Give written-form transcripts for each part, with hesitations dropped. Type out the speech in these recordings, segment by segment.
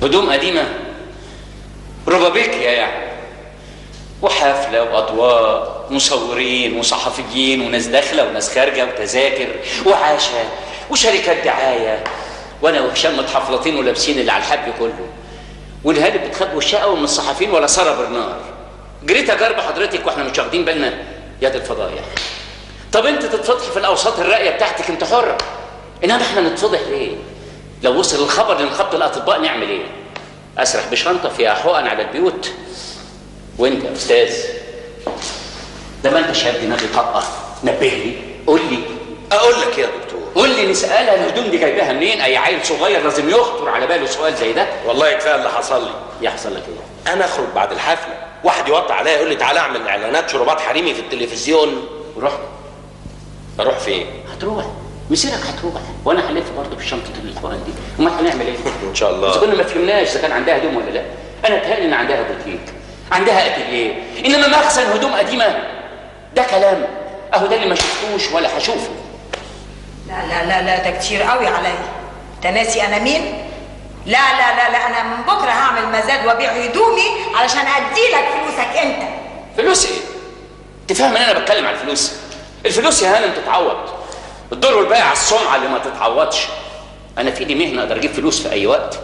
هدوم قديمة روبابيكيا يعني، وحفلة وأضواء مصورين وصحفيين وناس داخلة وناس خارجة وتذاكر وعاشة وشركات دعاية، وأنا وهشام متحفلطين ولابسين اللي على الحبل كله، والهالب بتخبوا الشقة من الصحفيين ولا سارة برنار. جريت أجرب حضرتك وإحنا مش واخدين بالنا يا دي الفضايح. طب أنت تتفضحي في الأوساط الراقية بتاعتك أنت حرة، إنما إحنا نتفضح ليه؟ لو وصل الخبر لنقابة الأطباء نعمل إيه؟ أسرح بشنطة فيها حقن على البيوت؟ وأنت يا أستاذ ده ما أنت شاب دماغي طاقة، نبهني قول لي. أقول لك يا دكتور، قول لي نسألها الهدوم دي جايباها منين؟ أي عيل صغير لازم يخطر على باله سؤال زي ده. والله كفاية اللي حصل لي. يحصل لك إيه؟ أنا أخرج بعد الحفلة واحد يوطي عليا يقول لي تعالى أعمل إعلانات شربات حريمي في التلفزيون. روح. أروح فين؟ هتروح مسيرك، هتروح وانا هلف برضه في شنطه الحقن دي. امال هنعمل ايه؟ ان شاء الله. اذا كنا ما فهمناش اذا كان عندها هدوم ولا لا. انا اتهيألي ان عندها بوتيك، عندها اتيليه، انما مخزن هدوم قديمه ده كلام. اهو ده اللي ما شفتوش ولا هشوفه. لا لا لا لا، ده كتير قوي عليا. انت ناسي انا مين؟ لا لا لا لا، انا من بكره هعمل مزاد وابيع هدومي علشان اديلك فلوسك انت. فلوس ايه؟ انت فاهم ان انا بتكلم على الفلوس؟ الفلوس يا هانم تتعوض، الدور والباقي على السمعه اللي ما تتعوضش. انا في ايدي مهنه اقدر اجيب فلوس في اي وقت.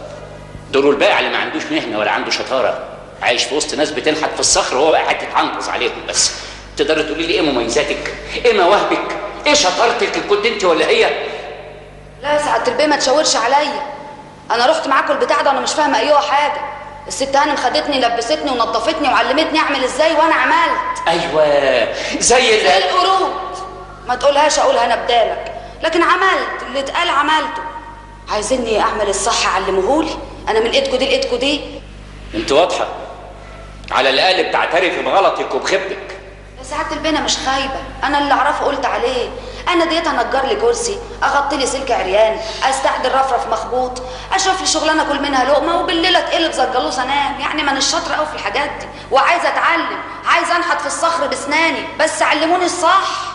دور والباقي اللي ما عندوش مهنه ولا عنده شطاره، عايش في وسط ناس بتنحت في الصخر وهو قاعد تتعنقص عليهم بس. تقدر تقولي لي ايه مميزاتك؟ ايه مواهبك؟ ايه شطارتك؟ كنت انت ولا هي؟ لا يا سعاده البيه ما تشاورش عليا، انا رحت معاكم البتاع ده وانا مش فاهمه ايوه حاجه. الست هانم خدتني لبستني ونظفتني وعلمتني اعمل ازاي وانا عملت. ايوه زي القرود، ما تقولهاش اقولها انا بدالك، لكن عملت اللي اتقال عملته. عايزيني اعمل الصح علموهولي، انا من ايدكوا دي لايدكوا دي. انت واضحه، على الاقل بتعترفي بغلطك وبخيبتك. يا سعاده البيه انا مش خايبه، انا اللي اعرفه قلت عليه. انا ديت انجر لي كرسي، اغطي لي سلك عريان، استعدل رفرف مخبوط، اشوف لي شغلانه اكل منها لقمه وبالليل اتقلب زجلوس انام. يعني ما انا شاطره قوي في الحاجات دي وعايزه اتعلم، عايزه انحت في الصخر باسناني، بس علموني الصح.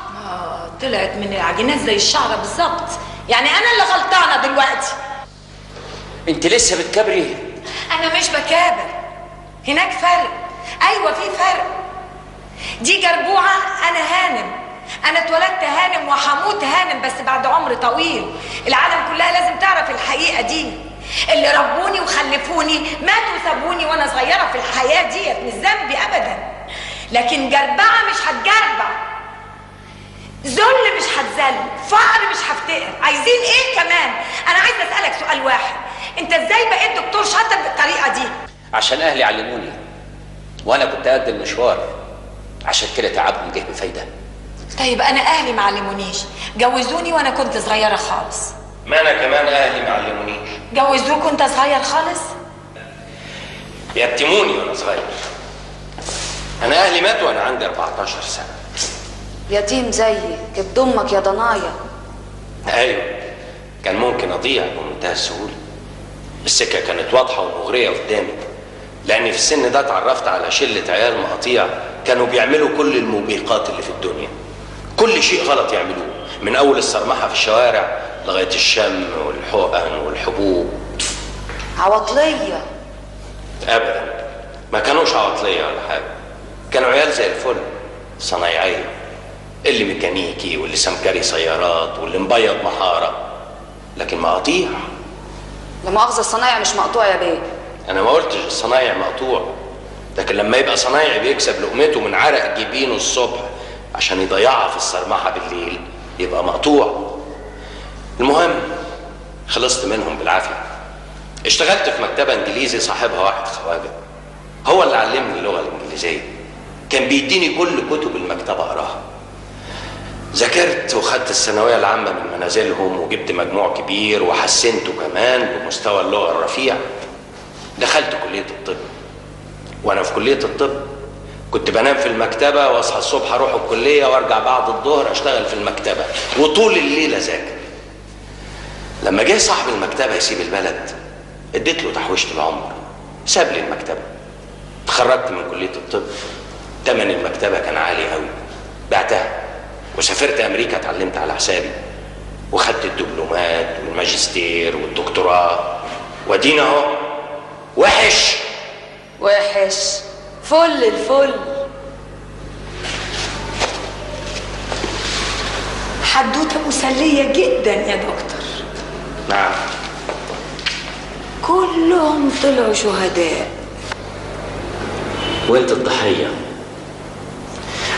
طلعت من العجينات زي الشعره بالظبط، يعني انا اللي غلطانه دلوقتي. انت لسه بتكبري؟ انا مش بكابر، هناك فرق. ايوه في فرق. دي جربوعه، انا هانم، انا اتولدت هانم وهموت هانم، بس بعد عمر طويل. العالم كلها لازم تعرف الحقيقه دي. اللي ربوني وخلفوني ماتوا وسابوني وانا صغيره في الحياه ديت، مش ذنبي ابدا. لكن جربعه مش هتجربع، ذل مش هتذل، فقر مش هفتقر. عايزين ايه كمان؟ انا عايزه اسالك سؤال واحد، انت ازاي بقيت دكتور شاطر بالطريقه دي؟ عشان اهلي علموني وانا كنت قد المشوار، عشان كده تعبهم جه بفايده. طيب انا اهلي ما علمونيش، جوزوني وانا كنت صغيره خالص. ما انا كمان اهلي ما علمونيش. جوزوك وانت صغير خالص؟ يتموني وانا صغير. انا اهلي ماتوا وانا عندي 14 سنه. يتيم زيي كبد امك يا ضنايا. ايوه كان ممكن اضيع بمنتهى السهوله. السكه كانت واضحه ومغريه قدامي، لاني في السن ده اتعرفت على شله عيال مقاطيع كانوا بيعملوا كل الموبقات اللي في الدنيا. كل كل شيء غلط يعملوه، من اول الصرمحه في الشوارع لغايه الشم والحقن والحبوب. عواطليه؟ ابدا، ما كانوش عواطليه ولا حاجه، كانوا عيال زي الفل، صنايعيه، اللي ميكانيكي واللي سمكري سيارات واللي مبيض محاره، لكن مقاطيع. لا مؤاخذه، الصنايع مش مقطوع يا بيه. انا ما قلتش الصنايع مقطوع، لكن لما يبقى صنايعي بيكسب لقمته من عرق جبينه الصبح عشان يضيعها في الصرمحه بالليل يبقى مقطوع. المهم خلصت منهم بالعافيه. اشتغلت في مكتبه انجليزي صاحبها واحد خواجه، هو اللي علمني اللغه الانجليزيه، كان بيديني كل كتب المكتبه اقراها. ذاكرت وخدت الثانويه العامه من منازلهم وجبت مجموع كبير وحسنته كمان بمستوى اللغه الرفيع. دخلت كليه الطب، وانا في كليه الطب كنت بنام في المكتبه واصحى الصبح اروح الكليه وارجع بعد الظهر اشتغل في المكتبه وطول الليل اذاكر. لما جه صاحب المكتبه يسيب البلد اديت له تحويشه العمر، ساب لي المكتبه. اتخرجت من كليه الطب، تمن المكتبه كان عالي قوي، بعتها وسافرت امريكا، اتعلمت على حسابي وخدت الدبلومات والماجستير والدكتوراه، وادينا اهو. وحش وحش فل الفل. حدوته مسليه جدا يا دكتور. نعم. كلهم طلعوا شهداء وانت الضحيه.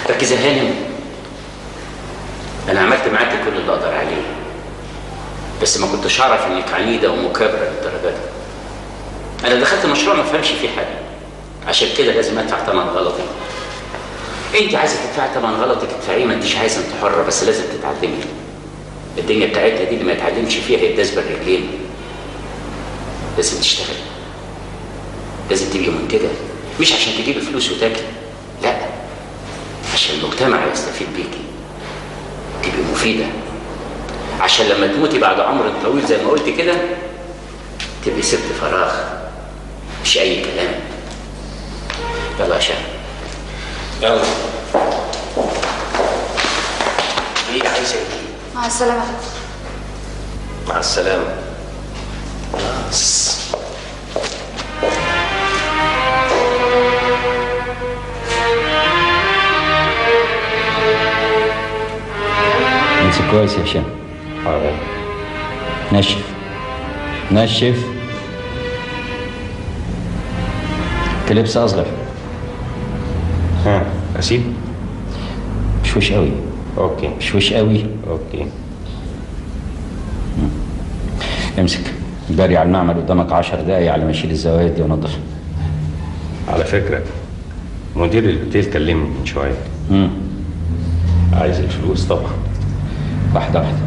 ركز يا هانم، انا عملت معاك كل اللي اقدر عليه، بس ما كنتش اعرف انك عنيده ومكابره للدرجه دي. انا دخلت المشروع ما فهمش فيه حاجه، عشان كده لازم ادفع ثمن غلطي. انت عايزه تدفعي ثمن غلطك ادفعيه، ما انتش عايزه، انت حره، بس لازم تتعلمي. الدنيا بتاعتنا دي اللي ما يتعلمش فيها يداس بالرجلين. لازم تشتغلي، لازم تبقي منتجه، مش عشان تجيبي فلوس وتاكلي، لا، عشان المجتمع يستفيد بيكي، تبقي مفيده، عشان لما تموتي بعد عمر طويل زي ما قلت كده تبقي سبت فراغ، مش اي كلام. يلا يا شام. يلا. ايه عايزه ايه؟ مع السلامه. مع السلامه. خلاص. امسك كويس يا هشام. حاضر. نشف نشف. كلبس اصغر. ها اسيب؟ مش قوي. اوكي. مش قوي. اوكي. امسك جري على المعمل، قدامك 10 دقايق على ما اشيل الزوايا دي وانضفها. على فكره مدير الاوتيل كلمني من شويه. عايز الفلوس طبعا. واحده واحده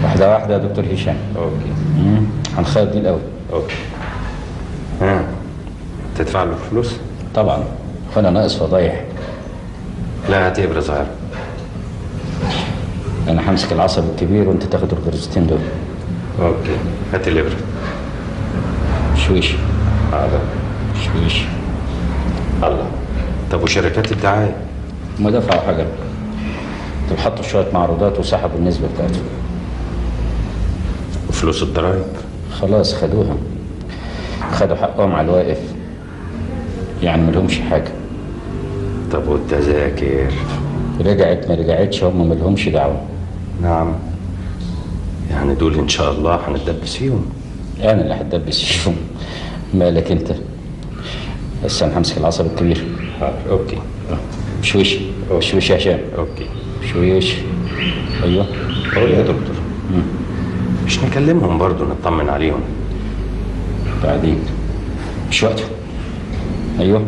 واحده واحده يا دكتور هشام. اوكي. هنخيط دي الاول. اوكي. ها تدفع له الفلوس؟ طبعا، وانا ناقص فضايح. لا هات ابره صغيره. انا همسك العصب الكبير وانت تاخد الغرزتين دول. اوكي. هات الابره. شويش. حاضر. شويش. الله. طب وشركات الدعايه؟ ما دفعوا حاجه، دول حطوا شويه معروضات وسحبوا النسبه بتاعتهم. وفلوس الضرايب؟ خلاص خدوها، خدوا حقهم على الواقف، يعني ملهمش حاجه. طب والتذاكر؟ رجعت ما رجعتش هم ملهمش دعوه. نعم. يعني دول ان شاء الله هنتدبس فيهم. انا اللي هتدبس فيهم، مالك انت. بس انا همسك العصب الكبير. حاضر. اوكي. شويش. شويش يا هشام. اوكي. شويش. ايوه. قول يا دكتور. مش نكلمهم برضو نطمن عليهم؟ بعدين، مش وقته. ايوه.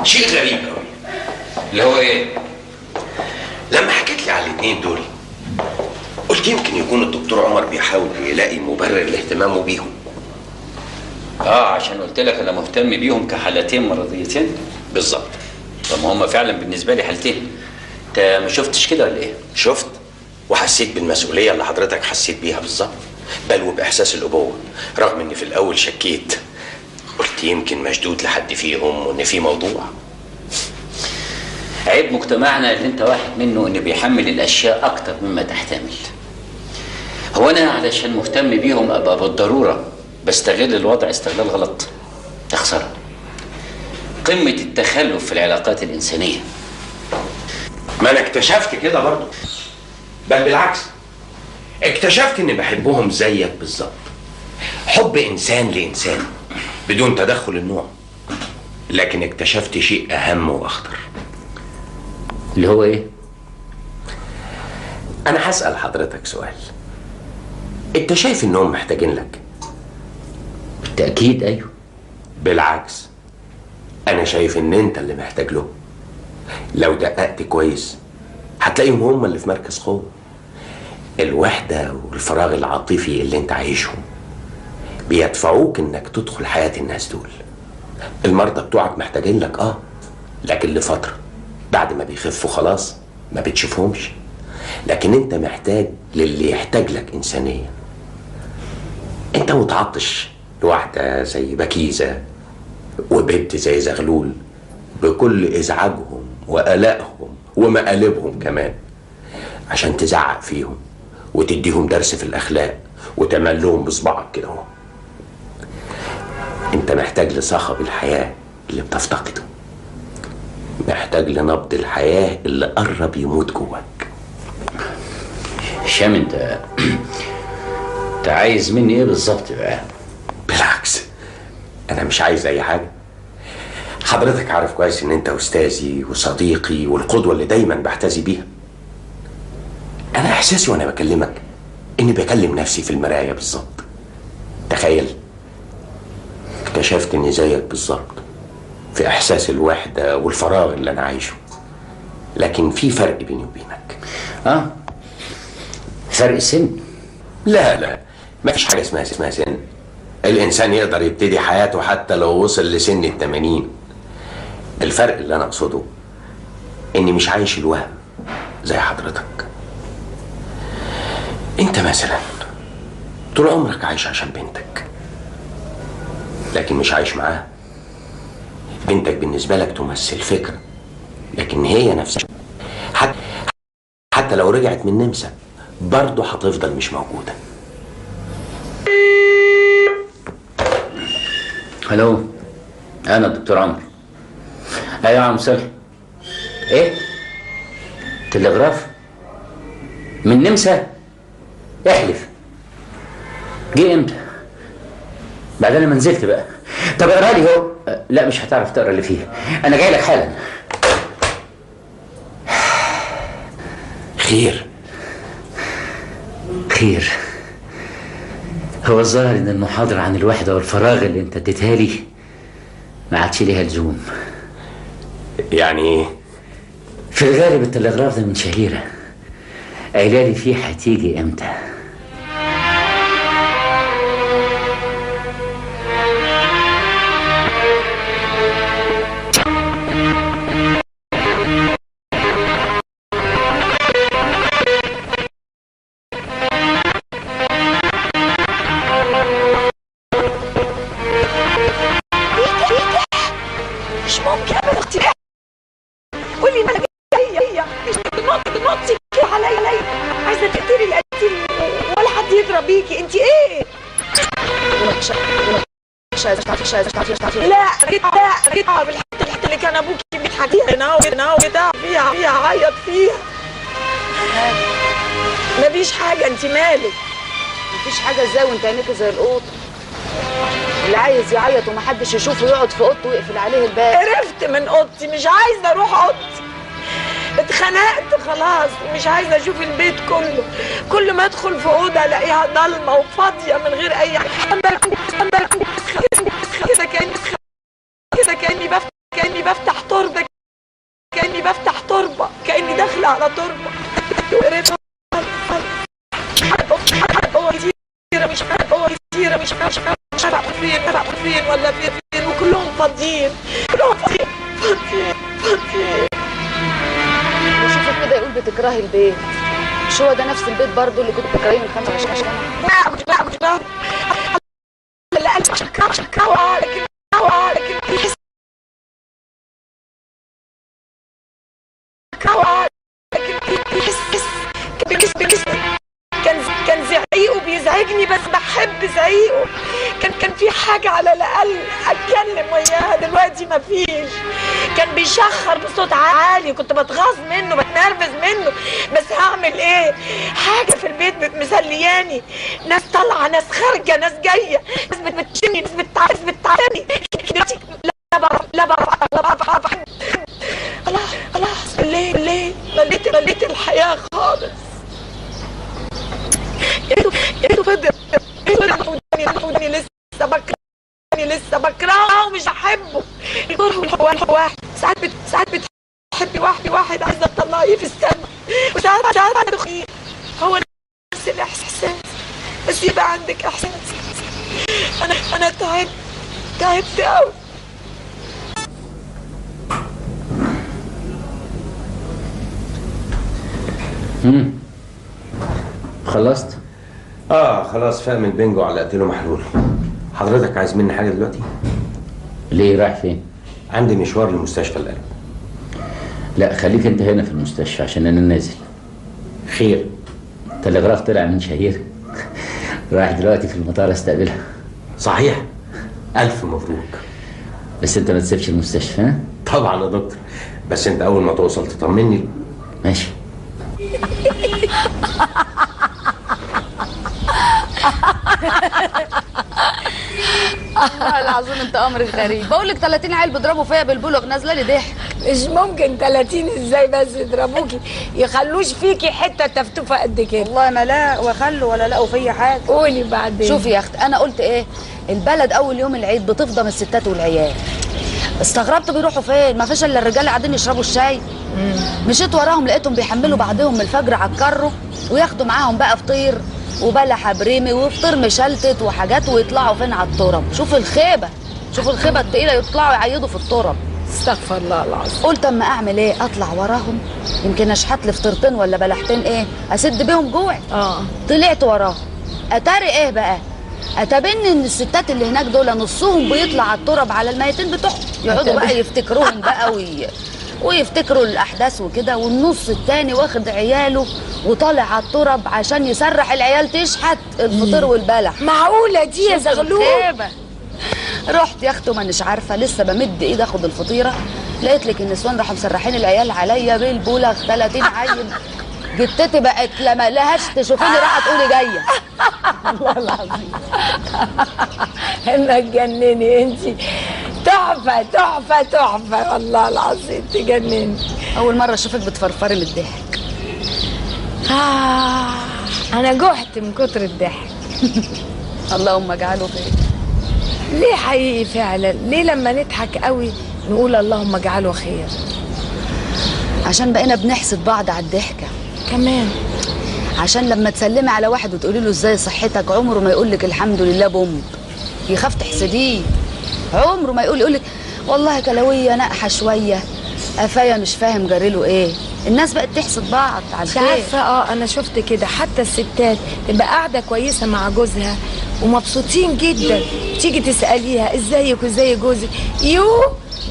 شيء غريب قوي. اللي هو ايه؟ لما حكيت لي على الاثنين دول قلت يمكن يكون الدكتور عمر بيحاول يلاقي مبرر لاهتمامه بيهم. عشان قلت لك انا مهتم بيهم كحالتين مرضيتين. بالظبط. طب ما هم فعلا بالنسبه لي حالتين. انت ما شفتش كده ولا ايه؟ شفت، وحسيت بالمسؤوليه اللي حضرتك حسيت بيها بالظبط، بل وباحساس الابوه، رغم اني في الاول شكيت، قلت يمكن مشدود لحد فيهم وان في موضوع. عيب مجتمعنا اللي انت واحد منه انه بيحمل الاشياء اكتر مما تحتمل. هو انا علشان مهتم بيهم ابقى بالضروره بستغل الوضع استغلال غلط؟ يا خساره، قمه التخلف في العلاقات الانسانيه. ما انا اكتشفت كده برضه، بل بالعكس اكتشفت اني بحبهم زيك بالظبط، حب انسان لانسان بدون تدخل النوع. لكن اكتشفت شيء اهم واخطر. اللي هو ايه؟ انا هسأل حضرتك سؤال، انت شايف انهم محتاجين لك؟ بالتأكيد ايوه. بالعكس، انا شايف ان انت اللي محتاج له. لو دققت كويس هتلاقيهم هم اللي في مركز قوة. الوحدة والفراغ العاطفي اللي انت عايشهم بيدفعوك انك تدخل حياة الناس دول. المرضى بتوعك محتاجين لك لكن لفترة، بعد ما بيخفوا خلاص ما بتشوفهمش. لكن انت محتاج للي يحتاج لك انسانية. انت متعطش لواحدة زي بكيزة وبنت زي زغلول بكل ازعاجهم وقلقهم ومقالبهم كمان، عشان تزعق فيهم وتديهم درس في الاخلاق وتعمل لهم بصبعك كده اهو. انت محتاج لصخب الحياة اللي بتفتقده، محتاج لنبض الحياة اللي قرب يموت جواك. هشام انت عايز مني ايه بالظبط بقى؟ بالعكس، انا مش عايز اي حاجة. حضرتك عارف كويس ان انت استاذي وصديقي والقدوة اللي دايما بحتذي بيها. انا احساسي وانا بكلمك اني بكلم نفسي في المراية بالظبط. تخيل، اكتشفت اني زيك بالظبط في احساس الوحدة والفراغ اللي انا عايشه. لكن في فرق بيني وبينك. فرق سن؟ لا، ما فيش حاجة اسمها سن. الانسان يقدر يبتدي حياته حتى لو وصل لسن 80. الفرق اللي انا اقصده اني مش عايش الوهم زي حضرتك. انت مثلا طول عمرك عايش عشان بنتك، لكن مش عايش معاها. بنتك بالنسبة لك تمثل فكرة، لكن هي نفسها حتى لو رجعت من نمسا برضه هتفضل مش موجودة. الو، انا الدكتور عمرو. ايوه يا عم صالح. ايه؟ تلغراف من نمسا؟ احلف. جه امتى؟ بعد انا ما نزلت بقى. طب اقرا لي اهو. لا مش هتعرف تقرا اللي فيه، انا جاي لك حالا. خير. هو الظاهر ان المحاضرة عن الوحدة والفراغ اللي انت اديتها لي ما عادش ليها لزوم. يعني ايه؟ في الغالب التلغراف ده من شهيرة قايله لي فيه هتيجي امتى. لا بالحته اللي كان ابوك بيضحك هنا وكده فيها عيط فيها. مفيش حاجه، انت مالك؟ مفيش حاجه ازاي وانت عينيك زي القوط؟ اللي عايز يعيط ومحدش يشوفه يقعد في اوضته ويقفل عليه الباب. قرفت من اوضتي، مش عايزه اروح اوضتي، اتخنقت خلاص، مش عايزه اشوف البيت كله. كل ما ادخل في اوضه الاقيها ضلمه وفاضيه من غير اي حاجه. كاني بفتح تربه، كاني داخله على تربه. مش عارفه فين ولا فين، وكلهم فاضيين. وشوفك كده يقول بتكرهي البيت. مش هو ده نفس البيت برضه اللي كنت بتكرهيه من 25 سنه؟ كان زعيقه بيزعجني، بس بحب زعيقه. كان في حاجة على الأقل أتكلم وياها، دلوقتي مفيش. كان بيشخر بصوت عالي، كنت بتغاظ منه، بتنرفز منه، بس هعمل ايه؟ حاجة في البيت مسلياني، ناس طالعة، ناس خارجة، ناس جاية، ناس بتشمني، ناس بتعتني. دلوقتي لا بعرف. خلاص بالليل مليت الحياة خالص. يا ريته فضل لسه بكرهه ومش بحبه. الكره والحب واحد. ساعات بتحبي واحد عايزه تطلعيه في السما، وساعات تخيه. هو نفس الاحساس، بس يبقى عندك احساس. انا تعبت قوي. خلصت؟ خلاص فاهم البنجو، علقت له محلول. حضرتك عايز مني حاجه دلوقتي؟ ليه رايح فين؟ عندي مشوار لمستشفى القلب. لا خليك انت هنا في المستشفى عشان انا نازل. خير؟ التلغراف طلع من شهير رايح دلوقتي في المطار استقبلها. صحيح؟ الف مبروك. بس انت ما تسيبش المستشفى ها؟ طبعا يا دكتور، بس انت اول ما توصل تطمني. ماشي. والله العظيم انت امرك غريب. بقول لك 30 عيل بيضربوا فيا بالبلوغ نازله لي ضحك. مش ممكن 30 ازاي بس يضربوكي يخلوش فيكي حته تفتوفه قد كده. والله ما لا وخلوا ولا لقوا فيا حاجه. قولي بعدين. شوفي يا اخت، انا قلت ايه؟ البلد اول يوم العيد بتفضى من الستات والعيال. استغربت بيروحوا فين؟ ما فيش الا الرجاله قاعدين يشربوا الشاي. مشيت وراهم لقيتهم بيحملوا بعضهم من الفجر على الكرو، وياخدوا معاهم بقى فطير وبلح بريمي وفطير مشلتت وحاجات، ويطلعوا فين؟ على الترب. شوف الخيبه التقيله، يطلعوا يعيدوا في الترب. استغفر الله العظيم. قلت اما اعمل ايه؟ اطلع وراهم يمكن اشحت لي فطيرتين ولا بلحتين ايه اسد بيهم جوعي. طلعت وراهم. اتاري ايه بقى؟ اتبني ان الستات اللي هناك دول نصهم بيطلع على الترب على الميتين بتوعهم، يقعدوا بقى يفتكروهم بقى ويفتكروا الاحداث وكده، والنص التاني واخد عياله وطالع على الترب عشان يسرح العيال تشحت الفطير والبلح. معقوله دي يا زغلول؟ رحت يا اختي مانيش عارفه، لسه بمد ايدي اخد الفطيره لقيت لك النسوان راحوا مسرحين العيال عليا بالبلغ 30 عيل. جتتي بقت لما لهاش تشوفيني راحت تقولي جايه. والله العظيم انك تجنني انت. تحفه والله العظيم تجنني. اول مره اشوفك بتفرفري من الضحك. انا جحت من كتر الضحك. اللهم اجعله خير. ليه حقيقي فعلا؟ ليه لما نضحك قوي نقول اللهم اجعله خير؟ عشان بقينا بنحسد بعض على الضحكه كمان. عشان لما تسلمي على واحد وتقولي له ازاي صحتك عمره ما يقول لك الحمد لله بومب، يخاف تحسديه. عمره ما يقول لك والله كلويه ناقحه شويه، قفايا مش فاهم جري له ايه. الناس بقت تحسد بعض على الخير. عارفه انا شفت كده، حتى الستات تبقى قاعده كويسه مع جوزها ومبسوطين جدا، تيجي تساليها ازيك وازاي جوزك،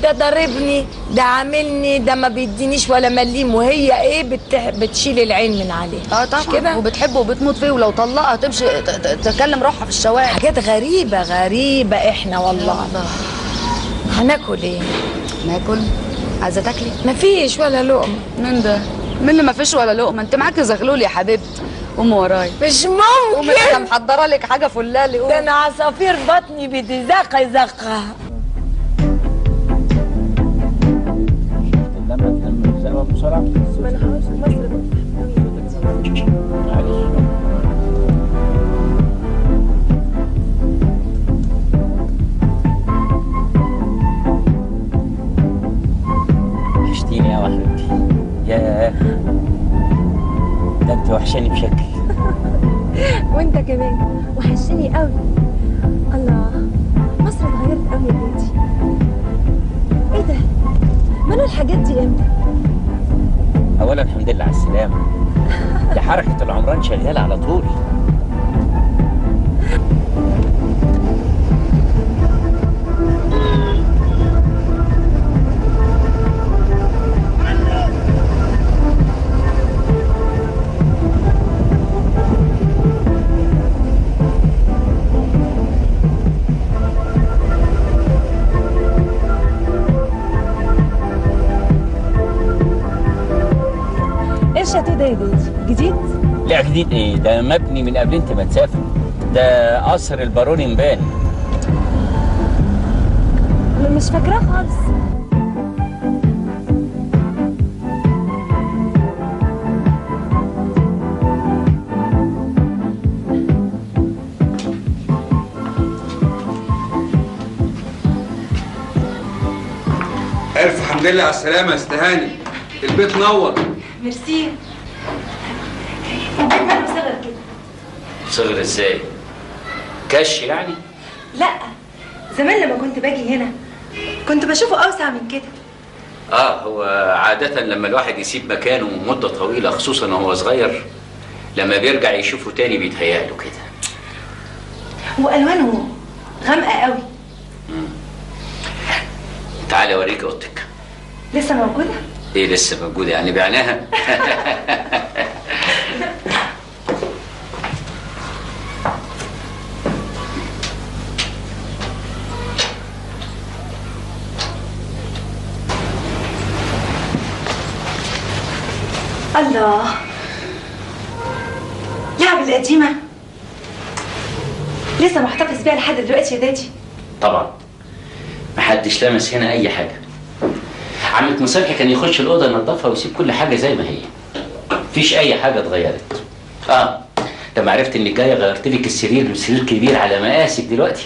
ده ضاربني، ده عاملني، ده ما بيدينيش ولا مليم، وهي ايه بتشيل العين من عليه. طبعا كده وبتحبه وبتموت فيه، ولو طلقها تمشي تكلم روحها في الشوارع. حاجات غريبه احنا والله. هناكل ايه؟ ناكل؟ عايزه تاكلي؟ مفيش ولا لقمه. من ده؟ من اللي مفيش ولا لقمه؟ انت معاكي زغلول يا حبيبتي. قومي ورايا. مش ممكن. قومي انا محضره لك حاجه فلالي. ده انا عصافير بطني بتزقزقها. لما تكمل سوا بسرعه. ما انا هعوز مصر وحشتيني يا حبيبتي. ياه ده انت وحشاني بشكل. وانت كمان وحشني قوي. الله، مصر اتغيرت قوي يا بنتي. ايه ده؟ مالوا الحاجات دي امتى؟ اولا الحمد لله على السلامه. دي حركة العمران شغالة على طول. ايه الشاتيه ده يا دادي؟ جديد؟ لا جديد ايه؟ ده مبني من قبل انت ما تسافر. ده قصر البارون امبان. مش فاكراه خالص. ألف حمد لله على السلامة يا استهاني. البيت نور. ميرسي. البيت ماله صغر كده؟ صغر ازاي؟ كش يعني؟ لا، زمان لما كنت باجي هنا كنت بشوفه أوسع من كده. هو عادة لما الواحد يسيب مكانه مدة طويلة خصوصا وهو صغير لما بيرجع يشوفه تاني بيتهيأله كده. وألوانه غامقة قوي. تعالي اوريك اوضتك. لسه موجودة؟ ايه لسه موجودة يعني بعناها؟ الله، لعب القديمة لسه محتفظ بيها لحد دلوقتي يا دادي؟ طبعا محدش لمس هنا اي حاجة. عمك مصالحي كان يخش الأوضة ينظفها ويسيب كل حاجة زي ما هي. مفيش أي حاجة اتغيرت. لما عرفت إنك جاية غيرت لك السرير بسرير كبير على مقاسك دلوقتي.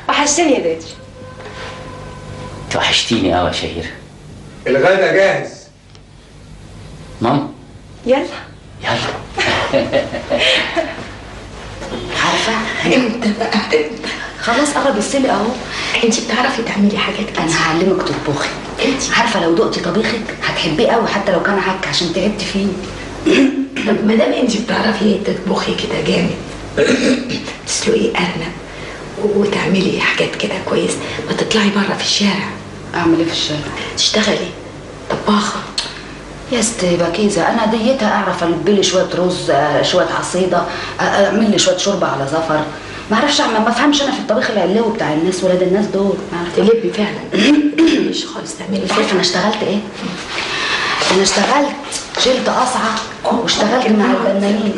وحشتني يا دادي. أنت وحشتيني أوي يا شهيرة. الغدا جاهز. ماما يلا يلا. عارفه امتى بقى؟ خلاص قرب السلق اهو. انت بتعرفي تعملي حاجات كتير. انا هعلمك تطبخي. انت عارفه لو دقتي طبيخك هتحبيه قوي حتى لو كان عك عشان تعبت فيه. طب ما دام انت بتعرفي تطبخي كده جامد، تسلقي ارنب وتعملي حاجات كده كويس، ما تطلعي بره في الشارع. اعمل ايه في الشارع؟ تشتغلي طباخه. يا ستي بكيزه انا ديتها اعرف البلي شويه رز، شويه عصيده، اعمل لي شويه شوربه على زفر. ما اعرفش اعمل، ما افهمش انا في الطبيخ العلاوي بتاع الناس ولاد الناس دول. ما اعرف تلبي فعلا. مش خالص تعملي شايفه انا اشتغلت ايه؟ انا اشتغلت شلت قصعه واشتغلت مع البنانين.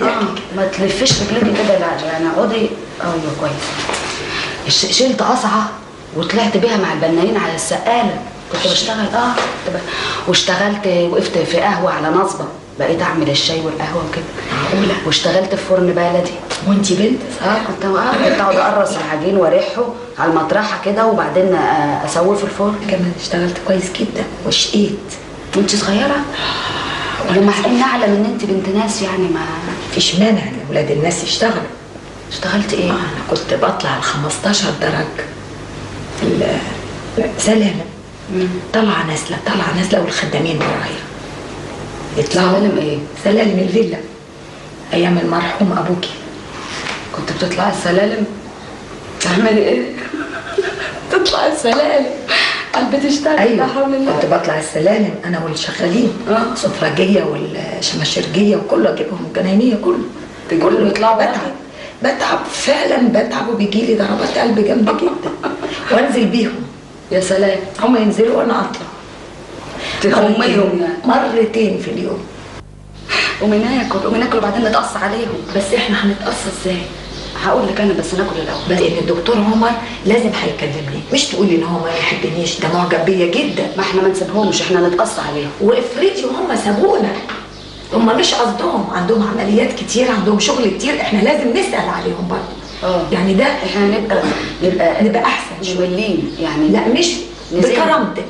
ما تلفيش رجليكي كده يعني اقعدي. ايوه كويس. شلت قصعه وطلعت بيها مع البنانين على السقاله. كنت بشتغل واشتغلت وقفت في قهوه على نصبه، بقيت اعمل الشاي والقهوه وكده. معقوله؟ واشتغلت في فرن بلدي. وانت بنت؟ كنت اقعد اقرص العجين واريحه على المطرحه كده وبعدين اسويه في الفرن. كمان اشتغلت كويس جدا وشقيت. وانت صغيره؟ ومع ان اعلم ان انت بنت ناس يعني ما فيش مانع ان ولاد الناس يشتغلوا. اشتغلت ايه؟ انا كنت بطلع ال 15 درج في السلالم. طالعه نازله والخدامين ورايا يطلعوا. سلالم ايه؟ سلالم الفيلا ايام المرحوم ابوكي. كنت بتطلعي السلالم؟ تعملي ايه؟ تطلعي السلالم قلبي تشتغل. ايوه لا حول الله. كنت بطلع السلالم انا والشغالين. سفرجيه والشماشرجيه وكله اجيبهم الجناينيه كله يطلعوا بتعب فعلا بتعب وبيجي لي ضربات قلب جامده جدا وانزل بيهم. يا سلام. هم ينزلوا وانا اطلع. تخميهم مرتين في اليوم. ومناكل وبعدين نتقص عليهم. بس احنا هنتقص ازاي؟ هقول لك انا بس ناكل الاول. بس ان الدكتور عمر لازم هيكلمني، مش تقولي ان هو ما يحبنيش، ده معجب بيا جدا. ما احنا ما نسيبهمش، احنا نتقص عليهم. وافرضي وهم سابونا، هم مش قصدهم، عندهم عمليات كتير، عندهم شغل كتير، احنا لازم نسال عليهم برضه. يعني ده احنا نبقى احسن شويه يعني. لا مش بكرامتك.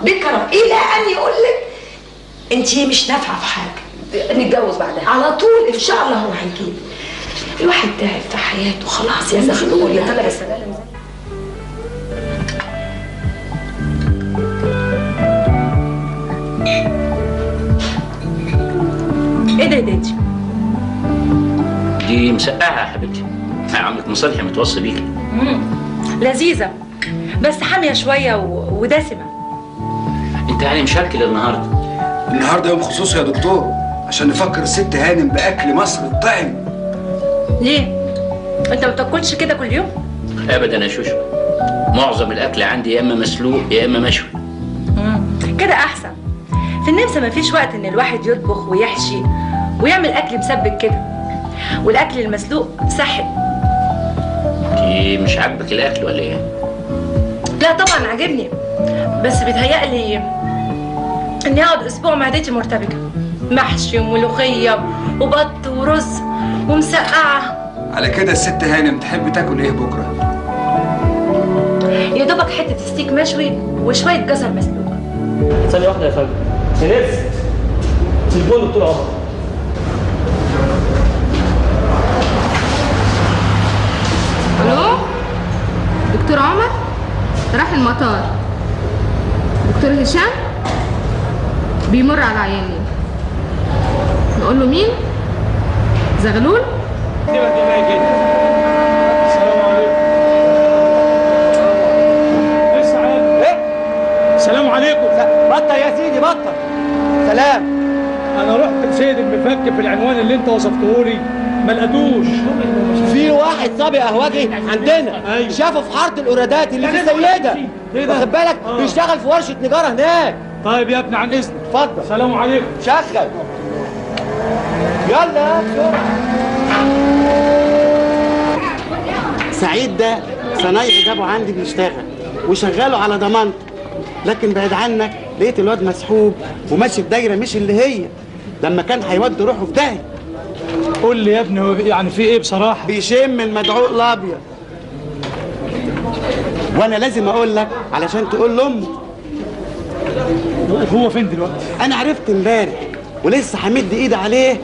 بكرم الى ان يقول لك انت مش نافعه في حاجه، نتجوز بعدها على طول ان شاء الله. هو هيجيب الواحد تعب في حياته خلاص يا زغلول يا طلع السلالم. ايه ده يا دادي؟ دي مسقعه يا حبيبتي، عمك مصالحي متوصي بيكي. لذيذه بس حاميه شويه ودسمه. انت يعني مشكل النهارده يوم خصوصي يا دكتور عشان نفكر الست هانم باكل مصر الطعم. ليه؟ انت ما بتاكلش كده كل يوم؟ ابدا يا شوشو، معظم الاكل عندي يا اما مسلوق يا اما مشوي. كده احسن. في النمسا ما فيش وقت ان الواحد يطبخ ويحشي ويعمل اكل مسبك كده، والاكل المسلوق صحي. دي مش عاجبك الاكل ولا ايه؟ لا طبعا عاجبني، بس بيتهيألي اني اقعد اسبوع معدتي مرتبكه، محشي وملوخيه وبط ورز ومسقعه. على كده الست هانم تحب تاكل ايه بكره؟ يا دوبك حته ستيك مشوي وشويه جزر مسلوق. ثانية واحدة يا فندم. ناس تليفون دكتور عمر. الو دكتور عمر راح المطار. دكتور هشام بيمر على عيانين. نقول له مين؟ زغلول؟ السلام عليكم. بطل يا سيدي بطل. سلام. انا رحت لسيد المفك في العنوان اللي انت وصفته لي ما لقيتوش. في واحد صبي قهوجي عندنا. أيوة. شافه في حاره الاورادات اللي في السيده. واخد بالك؟ بيشتغل في ورشه نجاره هناك. طيب يا ابني عن اذنك. اتفضل. السلام عليكم. شغل. يلا بسرعه. سعيد ده صنايعي جابه عندي بيشتغل وشغاله على ضمانته، لكن بعيد عنك لقيت الواد مسحوب وماشي في دايره مش اللي هي، لما كان هيودي روحه في داهيه. قول لي يا ابني هو يعني في ايه بصراحه؟ بيشم المدعوق الابيض، وانا لازم اقول لك علشان تقول لامه. هو فين دلوقتي؟ انا عرفت امبارح ولسه همد ايدي عليه.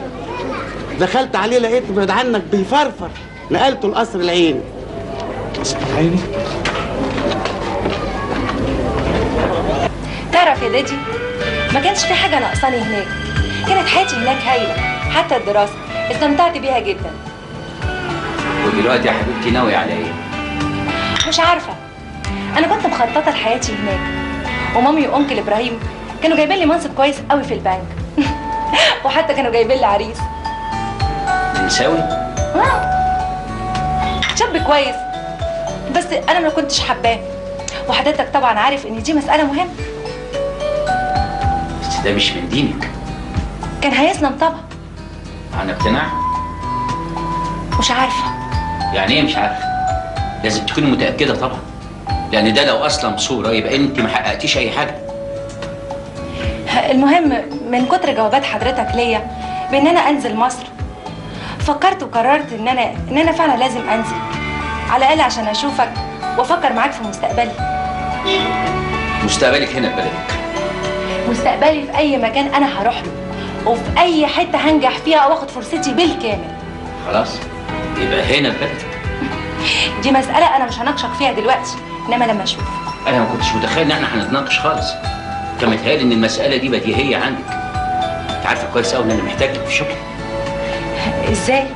دخلت عليه لقيته بعيد عنك بيفرفر، نقلته القصر العيني. قصر العيني؟ تعرف يا دادي، ما كانش في حاجه ناقصاني هناك. كانت حياتي هناك هايله، حتى الدراسه استمتعت بيها جدا. ودلوقتي يا حبيبتي ناوي على ايه؟ مش عارفه، انا كنت مخططه لحياتي هناك، ومامي وانكل ابراهيم كانوا جايبين لي منصب كويس قوي في البنك. وحتى كانوا جايبين لي عريس نساوي؟ شاب كويس، بس انا ما كنتش حباه، وحضرتك طبعا عارف ان دي مساله مهمه. بس ده مش من دينك. كان هيسلم طبعا. عن اقتناع؟ مش عارفه. يعني ايه مش عارفه؟ لازم تكوني متاكده طبعا، لان ده لو اسلم صوره يبقى انت ما حققتيش اي حاجه. المهم من كتر جوابات حضرتك ليا بان انا انزل مصر، فكرت وقررت ان انا فعلا لازم انزل، على الاقل عشان اشوفك وافكر معاك في مستقبلي. مستقبلك هنا في بلدك؟ مستقبلي في اي مكان انا هروح له، وفي اي حته هنجح فيها واخد فرصتي بالكامل. خلاص يبقى هنا في بلدك. دي مساله انا مش هناقشك فيها دلوقتي، انما لما اشوف. انا ما كنتش متخيل ان احنا هنتناقش خالص. كان متهيألي ان المساله دي بديهيه عندك. انت عارفه كويس قوي ان انا محتاجك في شغلي. ازاي؟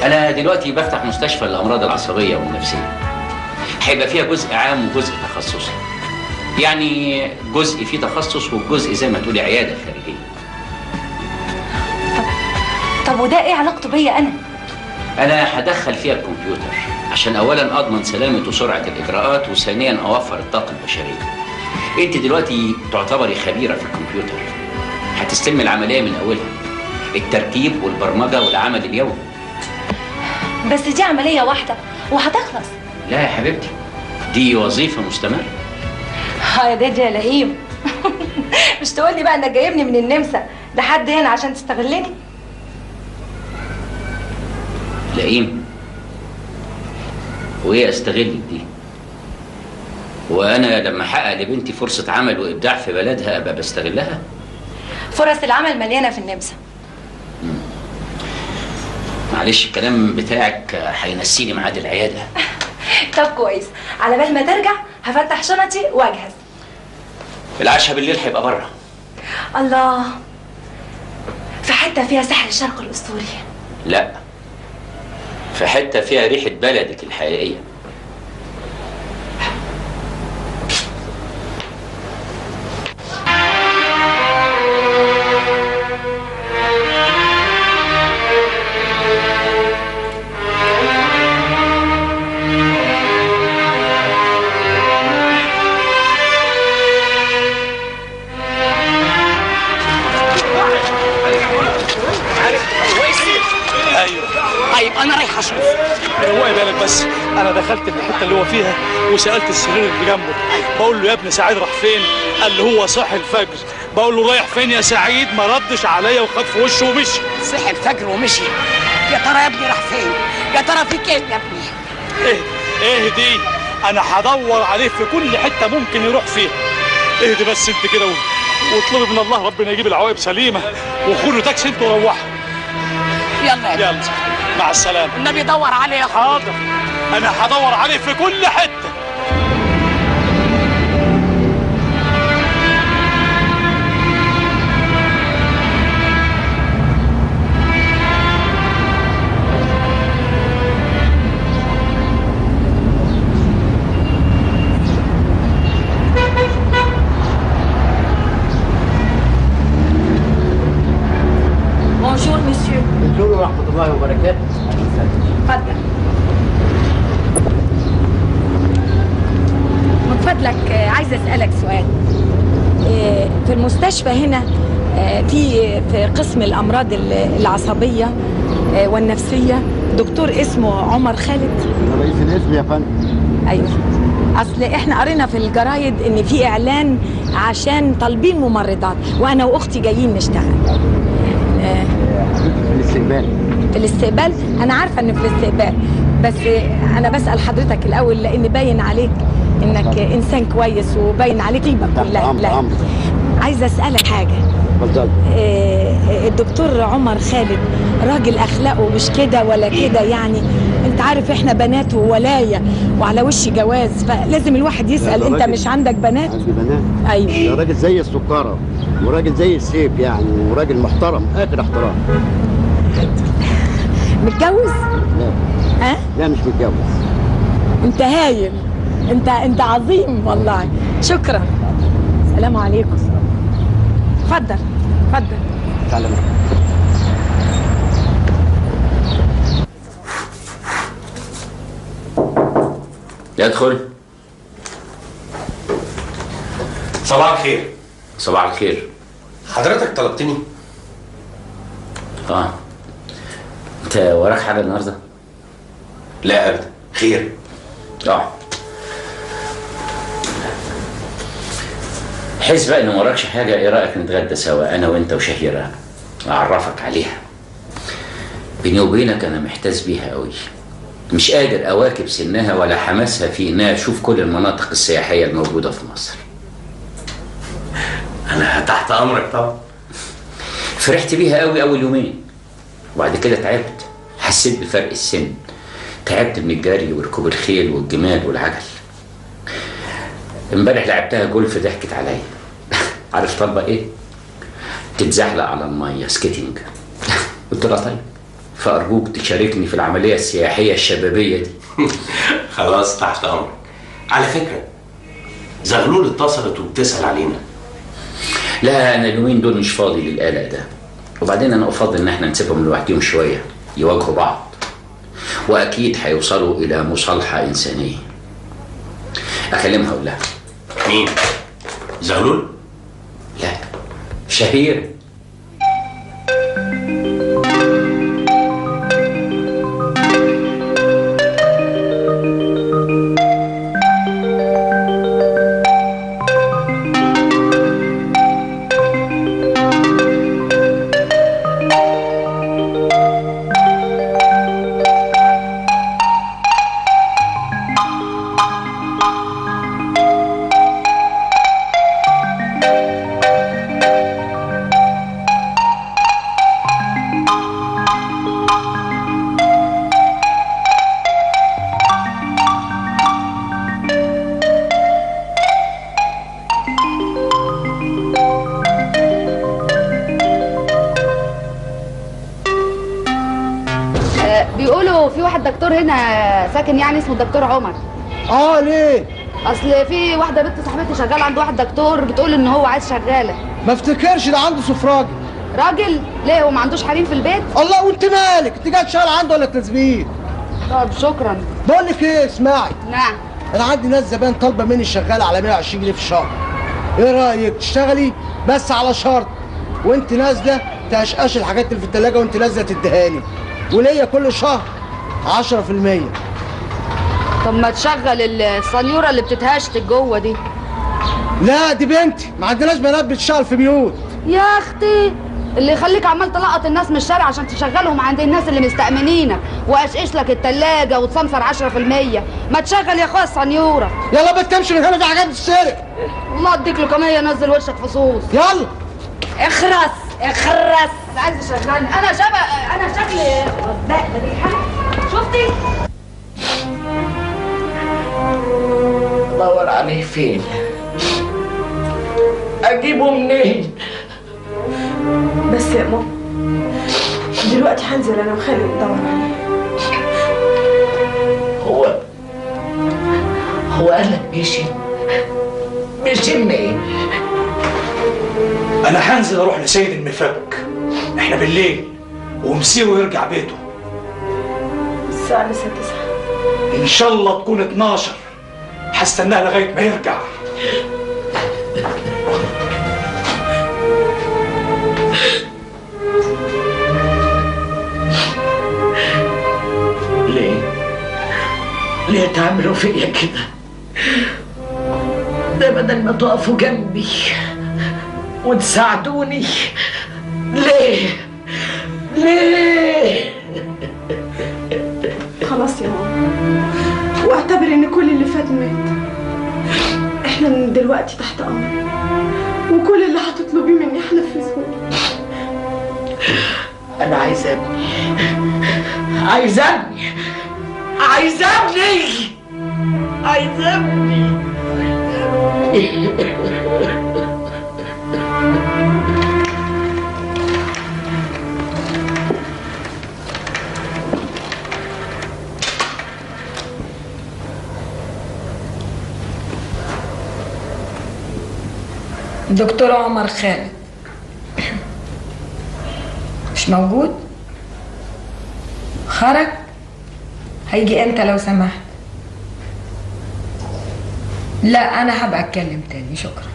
انا دلوقتي بفتح مستشفى للامراض العصبيه والنفسيه. هيبقى فيها جزء عام وجزء تخصصي. يعني جزء فيه تخصص وجزء زي ما تقولي عياده خارجيه. طب وده ايه علاقته بيا انا؟ انا هدخل فيها الكمبيوتر عشان اولا اضمن سلامه وسرعه الاجراءات، وثانيا اوفر الطاقه البشريه. انت دلوقتي تعتبري خبيره في الكمبيوتر. هتستلمي العمليه من اولها، التركيب والبرمجه والعمل اليومي. بس دي عمليه واحده وهتخلص. لا يا حبيبتي، دي وظيفه مستمره. يا دادي يا لئيم. مش تقولي بقى انك جايبني من النمسا لحد هنا عشان تستغلني؟ لئيم؟ وايه استغلك دي؟ وانا لما احقق لبنتي فرصه عمل وابداع في بلدها ابقى بستغلها؟ فرص العمل مليانه في النمسا. معلش الكلام بتاعك هينسيني ميعاد العياده. طب كويس، على بال ما ترجع هفتح شنطي واجهز. العشاء بالليل هيبقى بره. الله، في حته فيها سحر الشرق الاسطوري. لا، في حته فيها ريحه بلدك الحقيقيه. طيب انا رايح اشوف. روقي بالك بس، انا دخلت الحته اللي هو فيها وسالت السرير اللي جنبه، بقول له يا ابن سعيد راح فين؟ قال لي هو صاحي الفجر. بقول له رايح فين يا سعيد؟ ما ردش عليا وخد في وشه ومشي. صحي الفجر ومشي؟ يا ترى يا ابني راح فين؟ يا ترى فيك ايه يا ابني؟ ايه دي؟ انا هدور عليه في كل حته ممكن يروح فيها. اهدي بس انت كده واطلبي من الله ربنا يجيب العواقب سليمه، وخدوا تاكسي انتوا وروحوا. يلا يا يلا مع السلامه. النبي دور عليه يا اخويا. حاضر، انا هدور عليه في كل حته. بونجور مسيو. بونجور ورحمه الله وبركاته. اتفضل. من فضلك عايزه اسالك سؤال. في المستشفى هنا في قسم الامراض العصبيه والنفسيه دكتور اسمه عمر خالد. رئيس القسم يا فندم. ايوه، اصل احنا قرينا في الجرايد ان في اعلان عشان طالبين ممرضات، وانا واختي جايين نشتغل. في الاستقبال. في الاستقبال؟ انا عارفه ان في الاستقبال، بس انا بسال حضرتك الاول لان باين عليك انك انسان كويس وباين عليك قيمه كلها. لا، عايزه اسالك حاجه. اتفضل. الدكتور عمر خالد راجل اخلاقه مش كده ولا كده يعني؟ انت عارف احنا بنات وولايه وعلى وش جواز، فلازم الواحد يسال انت مش عندك بنات؟ عندي بنات. ايوه. ده راجل زي السكره وراجل زي السيف يعني، وراجل محترم اخر احترام. متجوز؟ لا. ها؟ لا مش متجوز. انت هايل، انت عظيم والله. شكرا. السلام عليكم. اتفضل اتفضل. تعالى. يدخل. صباح الخير. صباح الخير. حضرتك طلبتني؟ انت وراك حاجه النهارده؟ لا ابدا، خير. حس بقى ان ما وراكش حاجه، ايه رايك نتغدى سوا انا وانت وشهيره، اعرفك عليها. بيني وبينك انا محتاس بيها قوي، مش قادر اواكب سنها ولا حماسها في انها تشوف كل المناطق السياحيه الموجوده في مصر. انا تحت امرك طبعا. فرحت بيها قوي اول يومين، وبعد كده تعبت، حسيت بفرق السن، تعبت من الجري وركوب الخيل والجمال والعجل. امبارح لعبتها جولف ضحكت عليا. عارف طالبه ايه؟ تتزحلق على الميه سكيتنج. قلت لها طيب، فارجوك تشاركني في العمليه السياحيه الشبابيه دي. خلاص تحت امرك. على فكره زغلول اتصلت وبتسال علينا. لا انا اليومين دول مش فاضي للقلق ده، وبعدين انا افضل ان احنا نسيبهم لوحدهم شويه يواجهوا بعض، واكيد هيوصلوا الى مصالحه انسانيه. اكلمها اقول لها. مين؟ زغلول؟ لا، شهير. هنا ساكن يعني اسمه الدكتور عمر. ليه؟ اصل في واحده بنت صاحبتي شغاله عند واحد دكتور بتقول ان هو عايز شغاله. ما افتكرش ده عنده سفراجي. راجل؟ ليه هو ما عندوش حريم في البيت؟ الله، وانت مالك؟ انت جاي تشتغل عنده ولا تزميل؟ طب شكرا. بقول لك ايه، اسمعي. نعم. انا عندي ناس زبائن طالبه مني شغاله على 120 جنيه في الشهر. ايه رايك تشتغلي بس على شرط، وانت نازله تقشقش الحاجات اللي في الثلاجه وانت نازله تديهاني، وليا كل شهر 10%. طب ما تشغل السنيوره اللي بتتهشتك جوه دي. لا دي بنتي، ما عندناش بنات بتشتغل في بيوت. يا اختي اللي يخليك عمال تلقط الناس من الشارع عشان تشغلهم عند الناس اللي مستأمنينك واشقش لك التلاجة وتصنفر 10%. ما تشغل يا اخويا السنيوره. يلا بس تمشي من هنا، في حاجات بتتسرق. والله اديك لكمية نزل وشك فصوص. يلا اخرس اخرس. عايز تشغلني انا شكلي ده حاجه. شفتي؟ دور عليه فين؟ اجيبه منين؟ بس يا ماما دلوقتي هنزل انا وخالد ندور عليه. هو قالك مشي منين؟ انا هنزل اروح لسيد المفك، احنا بالليل، ومسيره يرجع بيته. الساعة لسه 9. ان شاء الله تكون 12. هستناه لغايه ما يرجع. ليه تعملوا فيا كده؟ ده بدل ما تقفوا جنبي وتساعدوني. ليه؟ خلاص يا ماما، واعتبر ان كل اللي فات مات. احنا من دلوقتي تحت امرك، وكل اللي هتطلبيه مني هنفذه. انا عايزة ابني. دكتور عمر خالد مش موجود؟ خرج؟ هيجي امتى لو سمحت؟ لا انا هبقى اتكلم تاني، شكرا.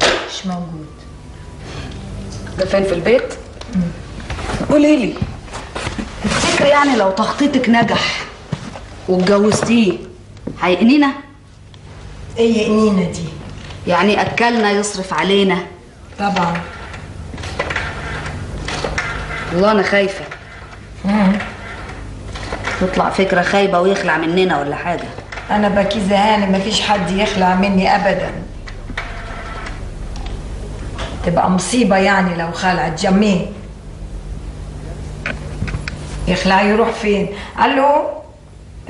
مش موجود. ده فين، في البيت؟ قولي لي، تفتكري يعني لو تخطيطك نجح واتجوزتيه هيقنينا؟ ايه يقنينا دي؟ يعني اكلنا يصرف علينا. طبعا. والله انا خايفه تطلع فكره خايبه ويخلع مننا ولا حاجه. انا بكيزه هانم، مفيش حد يخلع مني ابدا. تبقى مصيبه يعني لو خلعت. جميل يخلع يروح فين؟ الو،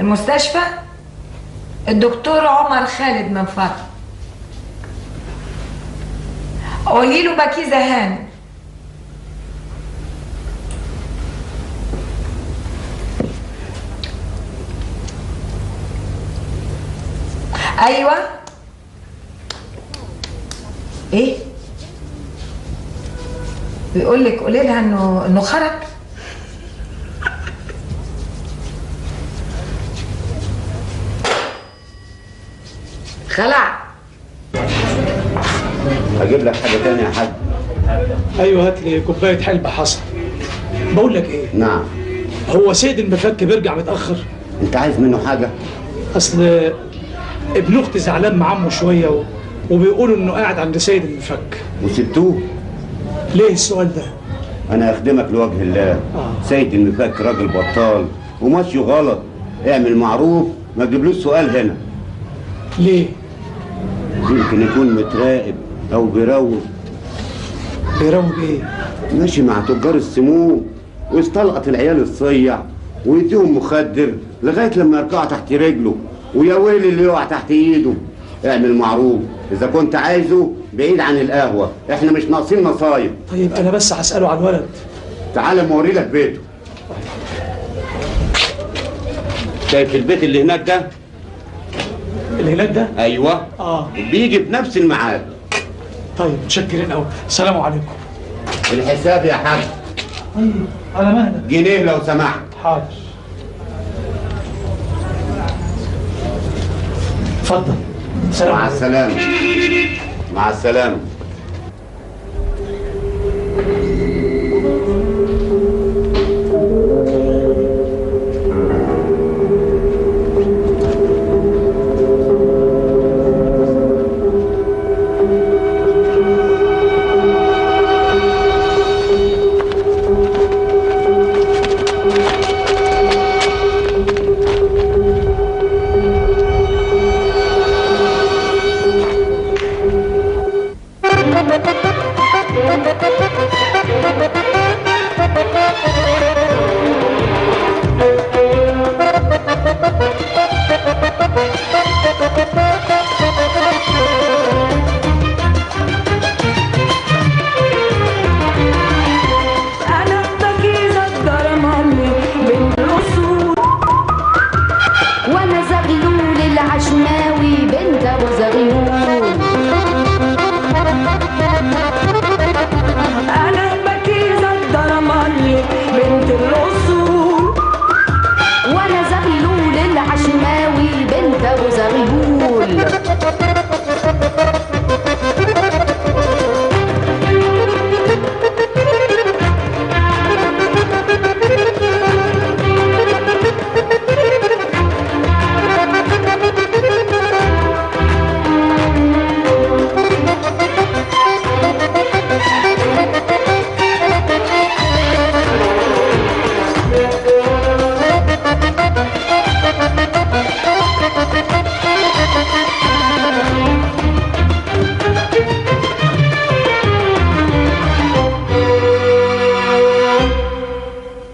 المستشفى؟ الدكتور عمر خالد من فرق. قولي له بكيزه هانم. ايوه. ايه؟ بيقول لك قولي لها انه خرج. خلع. هجيب لك حاجه تانية يا حاج. ايوه هات لي كوبايه حلبة حصى. بقول لك ايه؟ نعم. هو سيد المفك بيرجع متاخر؟ انت عايز منه حاجه؟ اصل ابن اختي زعلان مع عمه شويه وبيقولوا انه قاعد عند سيد المفك. وسبتوه؟ ليه السؤال ده؟ انا اخدمك لوجه الله. سيد المفك راجل بطال وماشي غلط. اعمل معروف، ما تجيبلوش سؤال هنا. ليه؟ يمكن يكون متراقب او بيروج. بيروج ايه؟ ماشي مع تجار السموم ويستلقط العيال الصيع ويديهم مخدر لغايه لما يركعوا تحت رجله، ويا ويلي اللي يقع تحت ايده. اعمل معروف، اذا كنت عايزه بعيد عن القهوه، احنا مش ناقصين مصايب. طيب انا بس هساله عن الولد. تعال اوري لك بيته. شايف البيت اللي هناك ده؟ اللي هناك ده؟ ايوه بيجي بنفس الميعاد. طيب متشكرين قوي، السلام عليكم. الحساب يا حاج. على مهلك. جنيه لو سمحت. حاضر. اتفضل. سلام. مع السلامة. مع السلامة. وانا زغلول العشماوي بنت ابو زغلول.